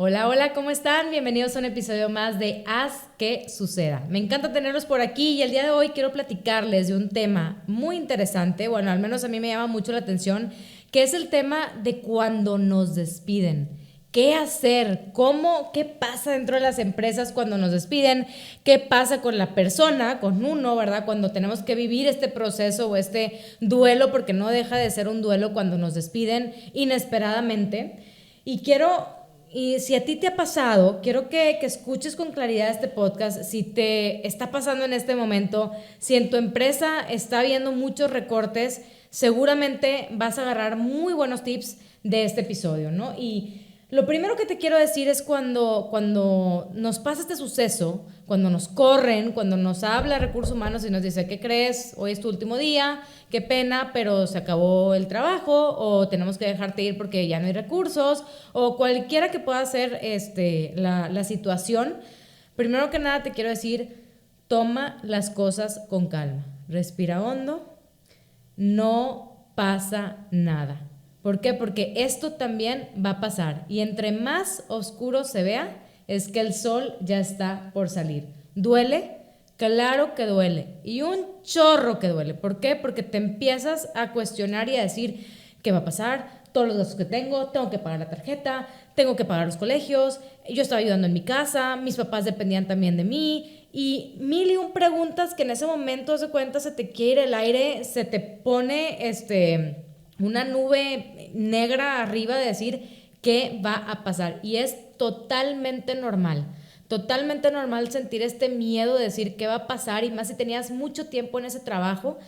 Hola, hola, ¿cómo están? Bienvenidos a un episodio más de Haz que suceda. Me encanta tenerlos por aquí y el día de hoy quiero platicarles de un tema muy interesante, bueno, al menos a mí me llama mucho la atención, que es el tema de cuando nos despiden. ¿Qué hacer? ¿Cómo? ¿Qué pasa dentro de las empresas cuando nos despiden? ¿Qué pasa con la persona, con uno, verdad? Cuando tenemos que vivir este proceso o este duelo, porque no deja de ser un duelo cuando nos despiden inesperadamente. Y si a ti te ha pasado, quiero que escuches con claridad este podcast, si te está pasando en este momento, si en tu empresa está habiendo muchos recortes, seguramente vas a agarrar muy buenos tips de este episodio, ¿no? Y lo primero que te quiero decir es cuando nos pasa este suceso, cuando nos corren, cuando nos habla recursos humanos y nos dice, ¿qué crees? Hoy es tu último día, qué pena, pero se acabó el trabajo o tenemos que dejarte ir porque ya no hay recursos o cualquiera que pueda ser la situación. Primero que nada te quiero decir, toma las cosas con calma, respira hondo, no pasa nada. ¿Por qué? Porque esto también va a pasar. Y entre más oscuro se vea, es que el sol ya está por salir. ¿Duele? Claro que duele. Y un chorro que duele. ¿Por qué? Porque te empiezas a cuestionar y a decir, ¿qué va a pasar? Todos los gastos que tengo que pagar la tarjeta, tengo que pagar los colegios, yo estaba ayudando en mi casa, mis papás dependían también de mí y mil y un preguntas que en ese momento de cuenta se te quiere el aire, se te pone una nube negra arriba de decir qué va a pasar y es totalmente normal sentir este miedo de decir qué va a pasar y más si tenías mucho tiempo en ese trabajo.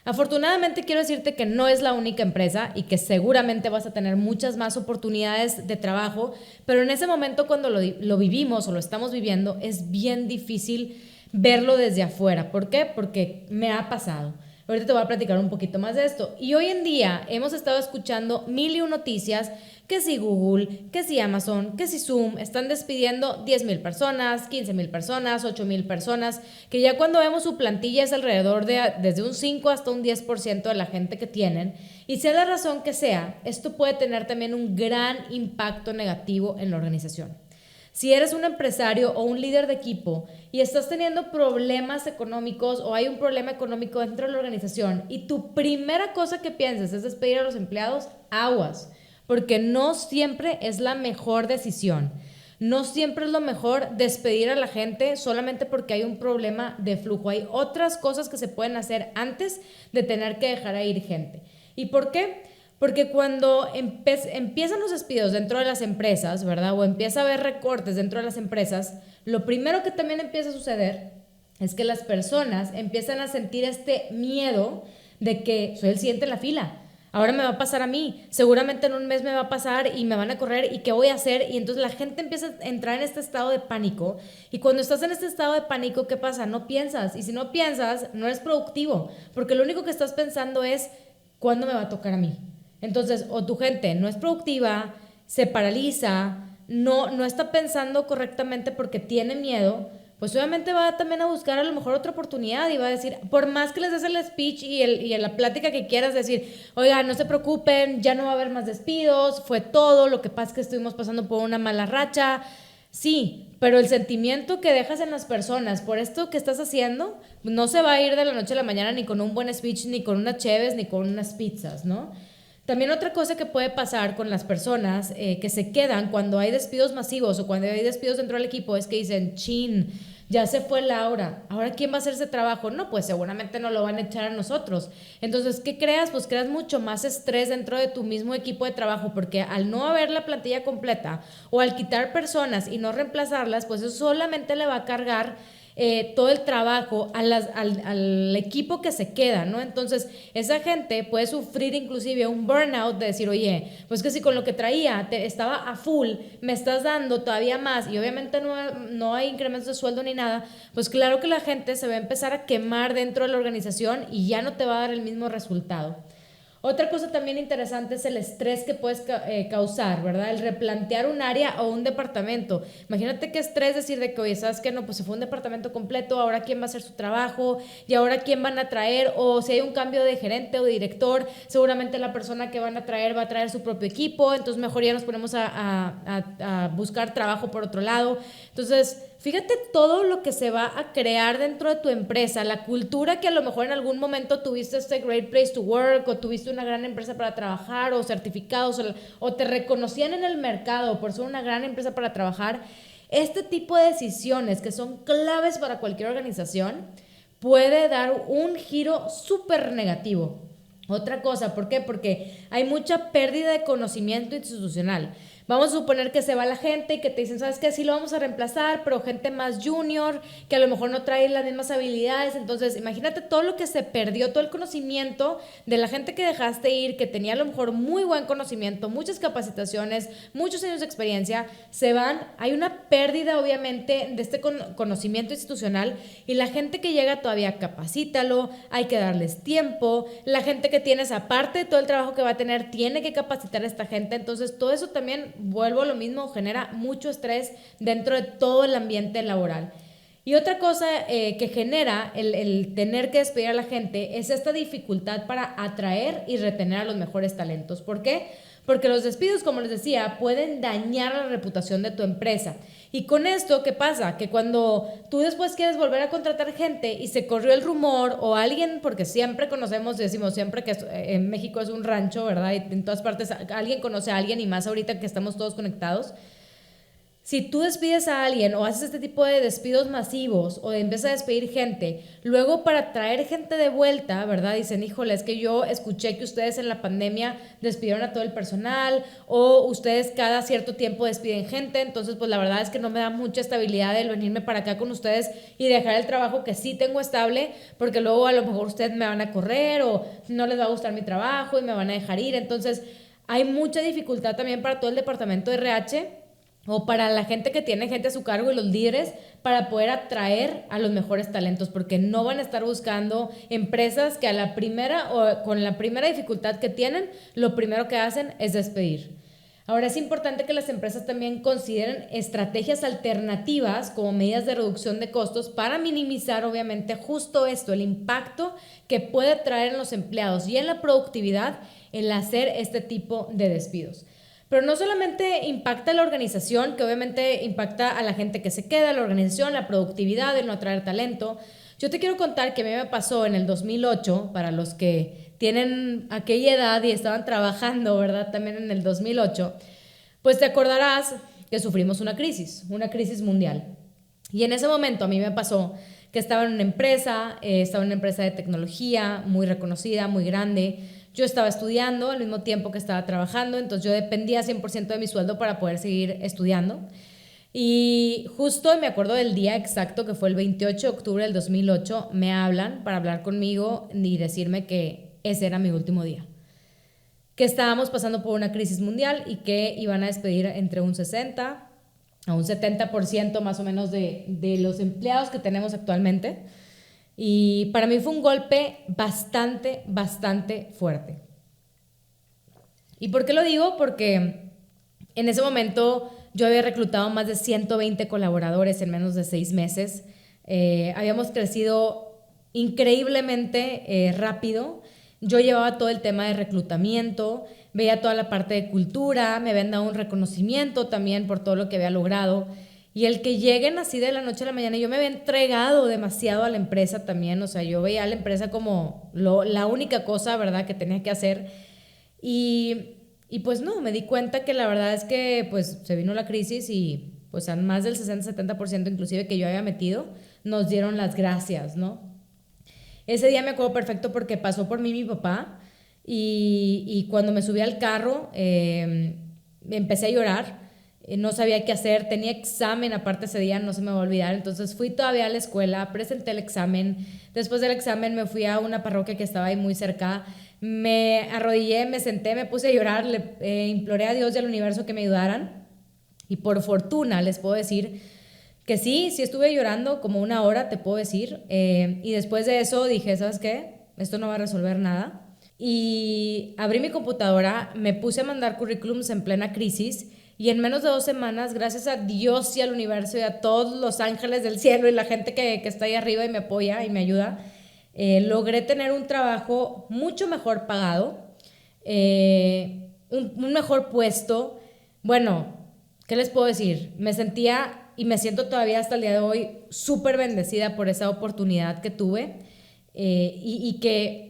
Afortunadamente quiero decirte que no es la única empresa y que seguramente vas a tener muchas más oportunidades de trabajo, pero en ese momento cuando lo vivimos o lo estamos viviendo es bien difícil verlo desde afuera. ¿Por qué? Porque me ha pasado. Ahorita te voy a platicar un poquito más de esto. Y hoy en día hemos estado escuchando mil y un noticias que si Google, que si Amazon, que si Zoom están despidiendo 10,000 personas, 15,000 personas, 8,000 personas, que ya cuando vemos su plantilla es alrededor de desde un 5 hasta un 10% de la gente que tienen. Y sea la razón que sea, esto puede tener también un gran impacto negativo en la organización. Si eres un empresario o un líder de equipo y estás teniendo problemas económicos o hay un problema económico dentro de la organización y tu primera cosa que piensas es despedir a los empleados, aguas, porque no siempre es la mejor decisión. No siempre es lo mejor despedir a la gente solamente porque hay un problema de flujo. Hay otras cosas que se pueden hacer antes de tener que dejar a ir gente. ¿Y por qué? Porque cuando empiezan los despidos dentro de las empresas, ¿verdad? O empieza a haber recortes dentro de las empresas, lo primero que también empieza a suceder es que las personas empiezan a sentir este miedo de que soy el siguiente en la fila. Ahora me va a pasar a mí, seguramente en un mes me va a pasar y me van a correr y qué voy a hacer y entonces la gente empieza a entrar en este estado de pánico y cuando estás en este estado de pánico, ¿qué pasa? No piensas y si no piensas, no eres productivo porque lo único que estás pensando es ¿cuándo me va a tocar a mí? Entonces, o tu gente no es productiva, se paraliza, no está pensando correctamente porque tiene miedo, pues obviamente va también a buscar a lo mejor otra oportunidad y va a decir, por más que les des el speech y la plática que quieras decir, oiga, no se preocupen, ya no va a haber más despidos, fue todo, lo que pasa es que estuvimos pasando por una mala racha, sí, pero el sentimiento que dejas en las personas por esto que estás haciendo no se va a ir de la noche a la mañana ni con un buen speech, ni con unas cheves, ni con unas pizzas, ¿no? También otra cosa que puede pasar con las personas que se quedan cuando hay despidos masivos o cuando hay despidos dentro del equipo es que dicen, chin, ya se fue Laura, ahora ¿quién va a hacer ese trabajo? No, pues seguramente no lo van a echar a nosotros. Entonces, ¿qué creas? Pues creas mucho más estrés dentro de tu mismo equipo de trabajo porque al no haber la plantilla completa o al quitar personas y no reemplazarlas, pues eso solamente le va a cargar todo el trabajo al equipo que se queda, ¿no? Entonces, esa gente puede sufrir inclusive un burnout de decir, oye, pues que si con lo que traía estaba a full, me estás dando todavía más y obviamente no hay incrementos de sueldo ni nada, pues claro que la gente se va a empezar a quemar dentro de la organización y ya no te va a dar el mismo resultado. Otra cosa también interesante es el estrés que puedes causar, ¿verdad? El replantear un área o un departamento. Imagínate qué estrés decir de que, oye, ¿sabes qué? No, pues se fue un departamento completo, ahora quién va a hacer su trabajo y ahora quién van a traer, o si hay un cambio de gerente o de director, seguramente la persona que van a traer va a traer su propio equipo, entonces mejor ya nos ponemos a buscar trabajo por otro lado. Entonces, fíjate todo lo que se va a crear dentro de tu empresa, la cultura que a lo mejor en algún momento tuviste este Great Place to Work o tuviste una gran empresa para trabajar o certificados o te reconocían en el mercado por ser una gran empresa para trabajar. Este tipo de decisiones que son claves para cualquier organización puede dar un giro súper negativo. Otra cosa, ¿por qué? Porque hay mucha pérdida de conocimiento institucional. Vamos a suponer que se va la gente y que te dicen, ¿sabes qué? Sí lo vamos a reemplazar, pero gente más junior, que a lo mejor no trae las mismas habilidades. Entonces, imagínate todo lo que se perdió, todo el conocimiento de la gente que dejaste ir, que tenía a lo mejor muy buen conocimiento, muchas capacitaciones, muchos años de experiencia, se van. Hay una pérdida, obviamente, de este conocimiento institucional y la gente que llega todavía capacítalo, hay que darles tiempo. La gente que tienes, aparte de todo el trabajo que va a tener, tiene que capacitar a esta gente. Entonces, todo eso también, vuelvo a lo mismo, genera mucho estrés dentro de todo el ambiente laboral. Y otra cosa que genera el tener que despedir a la gente es esta dificultad para atraer y retener a los mejores talentos. ¿Por qué? Porque los despidos, como les decía, pueden dañar la reputación de tu empresa. Y con esto, ¿qué pasa? Que cuando tú después quieres volver a contratar gente y se corrió el rumor o alguien, porque siempre conocemos, decimos siempre que en México es un rancho, ¿verdad? Y en todas partes alguien conoce a alguien y más ahorita que estamos todos conectados. Si tú despides a alguien o haces este tipo de despidos masivos o empiezas a despedir gente, luego para traer gente de vuelta, ¿verdad? Dicen, híjole, es que yo escuché que ustedes en la pandemia despidieron a todo el personal o ustedes cada cierto tiempo despiden gente, entonces pues la verdad es que no me da mucha estabilidad el venirme para acá con ustedes y dejar el trabajo que sí tengo estable, porque luego a lo mejor ustedes me van a correr o no les va a gustar mi trabajo y me van a dejar ir. Entonces hay mucha dificultad también para todo el departamento de RH o para la gente que tiene gente a su cargo y los líderes para poder atraer a los mejores talentos, porque no van a estar buscando empresas que a la primera o con la primera dificultad que tienen, lo primero que hacen es despedir. Ahora es importante que las empresas también consideren estrategias alternativas como medidas de reducción de costos para minimizar obviamente justo esto, el impacto que puede traer en los empleados y en la productividad el hacer este tipo de despidos. Pero no solamente impacta a la organización, que obviamente impacta a la gente que se queda, a la organización, la productividad, el no atraer talento. Yo te quiero contar que a mí me pasó en el 2008, para los que tienen aquella edad y estaban trabajando, ¿verdad? También en el 2008, pues te acordarás que sufrimos una crisis mundial. Y en ese momento a mí me pasó que estaba en una empresa de tecnología muy reconocida, muy grande. Yo estaba estudiando al mismo tiempo que estaba trabajando, entonces yo dependía 100% de mi sueldo para poder seguir estudiando. Y justo me acuerdo del día exacto, que fue el 28 de octubre del 2008, me hablan para hablar conmigo y decirme que ese era mi último día, que estábamos pasando por una crisis mundial y que iban a despedir entre un 60 a un 70% más o menos de los empleados que tenemos actualmente. Y para mí fue un golpe bastante fuerte. ¿Y por qué lo digo? Porque en ese momento yo había reclutado más de 120 colaboradores en menos de 6 meses. Habíamos crecido increíblemente rápido. Yo llevaba todo el tema de reclutamiento, veía toda la parte de cultura, me habían dado un reconocimiento también por todo lo que había logrado. Y el que lleguen así de la noche a la mañana, yo me había entregado demasiado a la empresa también, o sea, yo veía a la empresa como la única cosa, ¿verdad?, que tenía que hacer. Y pues no, me di cuenta que la verdad es que pues se vino la crisis y pues a más del 60-70% inclusive que yo había metido, nos dieron las gracias, ¿no? Ese día me acuerdo perfecto porque pasó por mí mi papá y cuando me subí al carro empecé a llorar. No sabía qué hacer, tenía examen aparte ese día, no se me va a olvidar, entonces fui todavía a la escuela, presenté el examen, después del examen me fui a una parroquia que estaba ahí muy cerca, me arrodillé, me senté, me puse a llorar, le imploré a Dios y al universo que me ayudaran y por fortuna les puedo decir que sí estuve llorando como una hora, te puedo decir, y después de eso dije, ¿sabes qué? Esto no va a resolver nada. y abrí mi computadora, me puse a mandar currículums en plena crisis y en menos de 2 semanas, gracias a Dios y al universo y a todos los ángeles del cielo y la gente que está ahí arriba y me apoya y me ayuda, logré tener un trabajo mucho mejor pagado, un mejor puesto. Bueno, ¿qué les puedo decir? Me sentía y me siento todavía hasta el día de hoy súper bendecida por esa oportunidad que tuve, y que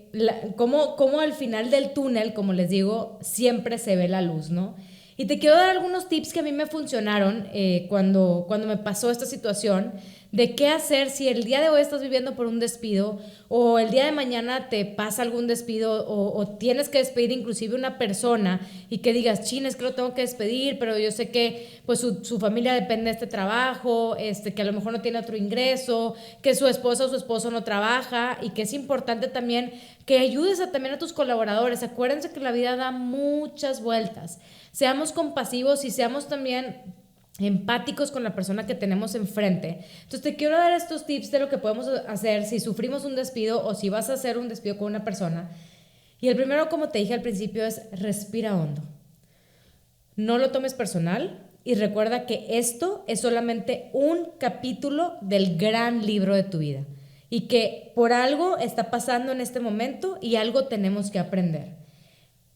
como al final del túnel, como les digo, siempre se ve la luz, ¿no? Y te quiero dar algunos tips que a mí me funcionaron cuando me pasó esta situación de qué hacer si el día de hoy estás viviendo por un despido o el día de mañana te pasa algún despido o tienes que despedir inclusive una persona y que digas, chin, es que lo tengo que despedir, pero yo sé que pues su familia depende de este trabajo, que a lo mejor no tiene otro ingreso, que su esposa o su esposo no trabaja y que es importante también que ayudes también a tus colaboradores. Acuérdense que la vida da muchas vueltas. Seamos compasivos y seamos también empáticos con la persona que tenemos enfrente. Entonces te quiero dar estos tips de lo que podemos hacer si sufrimos un despido o si vas a hacer un despido con una persona. Y el primero, como te dije al principio, es respira hondo. No lo tomes personal y recuerda que esto es solamente un capítulo del gran libro de tu vida y que por algo está pasando en este momento y algo tenemos que aprender.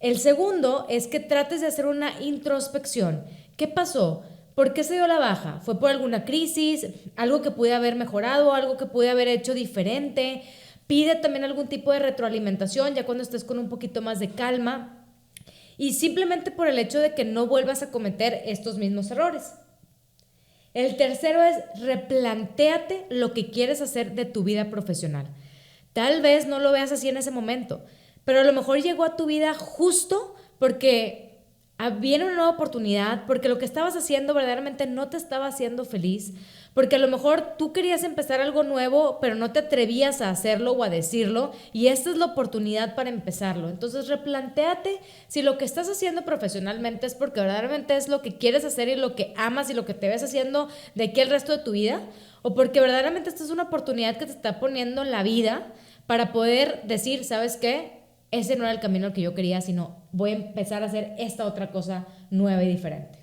El segundo es que trates de hacer una introspección. ¿Qué pasó? ¿Por qué se dio la baja? ¿Fue por alguna crisis? ¿Algo que pude haber mejorado? ¿Algo que pude haber hecho diferente? Pide también algún tipo de retroalimentación ya cuando estés con un poquito más de calma. Y simplemente por el hecho de que no vuelvas a cometer estos mismos errores. El tercero es replantéate lo que quieres hacer de tu vida profesional. Tal vez no lo veas así en ese momento, pero a lo mejor llegó a tu vida justo porque viene una nueva oportunidad, porque lo que estabas haciendo verdaderamente no te estaba haciendo feliz, porque a lo mejor tú querías empezar algo nuevo, pero no te atrevías a hacerlo o a decirlo, y esta es la oportunidad para empezarlo. Entonces replantéate si lo que estás haciendo profesionalmente es porque verdaderamente es lo que quieres hacer y lo que amas y lo que te ves haciendo de aquí el resto de tu vida, o porque verdaderamente esta es una oportunidad que te está poniendo en la vida para poder decir, ¿sabes qué? Ese no era el camino al que yo quería, sino voy a empezar a hacer esta otra cosa nueva y diferente.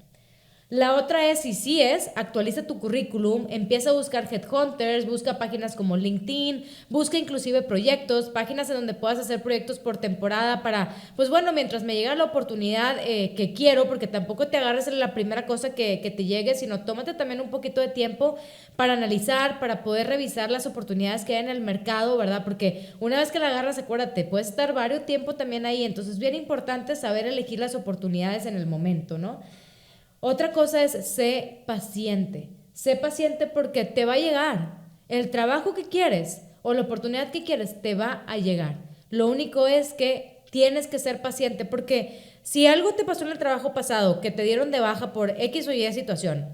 La otra es, si sí es, actualiza tu currículum, empieza a buscar headhunters, busca páginas como LinkedIn, busca inclusive proyectos, páginas en donde puedas hacer proyectos por temporada para, pues bueno, mientras me llega la oportunidad que quiero, porque tampoco te agarres en la primera cosa que te llegue, sino tómate también un poquito de tiempo para analizar, para poder revisar las oportunidades que hay en el mercado, ¿verdad? Porque una vez que la agarras, acuérdate, puedes estar varios tiempo también ahí, entonces es bien importante saber elegir las oportunidades en el momento, ¿no? Otra cosa es sé paciente. Sé paciente porque te va a llegar. El trabajo que quieres o la oportunidad que quieres te va a llegar. Lo único es que tienes que ser paciente porque si algo te pasó en el trabajo pasado, que te dieron de baja por X o Y situación,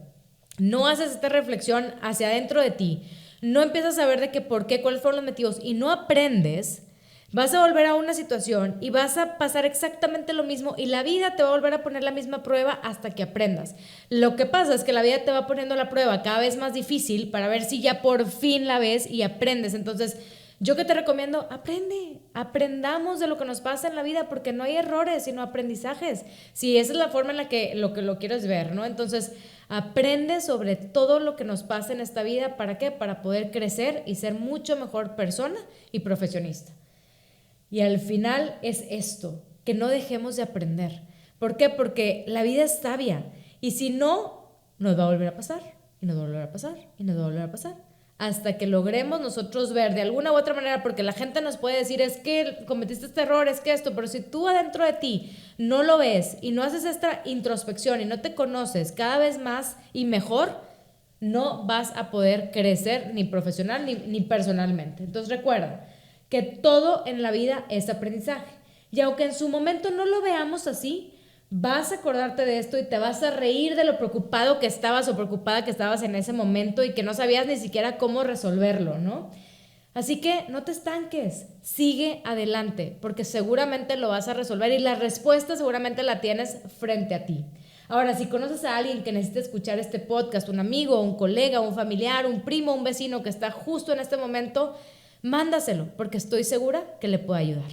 no haces esta reflexión hacia adentro de ti, no empiezas a ver de qué, por qué, cuáles fueron los motivos y no aprendes, vas a volver a una situación y vas a pasar exactamente lo mismo y la vida te va a volver a poner la misma prueba hasta que aprendas. Lo que pasa es que la vida te va poniendo la prueba cada vez más difícil para ver si ya por fin la ves y aprendes. Entonces, yo que te recomiendo, aprendamos de lo que nos pasa en la vida porque no hay errores, sino aprendizajes. Si esa es la forma en la que lo quieres ver, ¿no? Entonces, aprende sobre todo lo que nos pasa en esta vida. ¿Para qué? Para poder crecer y ser mucho mejor persona y profesionista. Y al final es esto, que no dejemos de aprender. ¿Por qué? Porque la vida es sabia y si no, nos va a volver a pasar y nos va a volver a pasar y nos va a volver a pasar hasta que logremos nosotros ver de alguna u otra manera, porque la gente nos puede decir es que cometiste este error, es que esto, pero si tú adentro de ti no lo ves y no haces esta introspección y no te conoces cada vez más y mejor, no vas a poder crecer ni profesional ni personalmente. Entonces recuerda que todo en la vida es aprendizaje. Y aunque en su momento no lo veamos así, vas a acordarte de esto y te vas a reír de lo preocupado que estabas o preocupada que estabas en ese momento y que no sabías ni siquiera cómo resolverlo, ¿no? Así que no te estanques, sigue adelante, porque seguramente lo vas a resolver y la respuesta seguramente la tienes frente a ti. Ahora, si conoces a alguien que necesite escuchar este podcast, un amigo, un colega, un familiar, un primo, un vecino que está justo en este momento, mándaselo, porque estoy segura que le puede ayudar.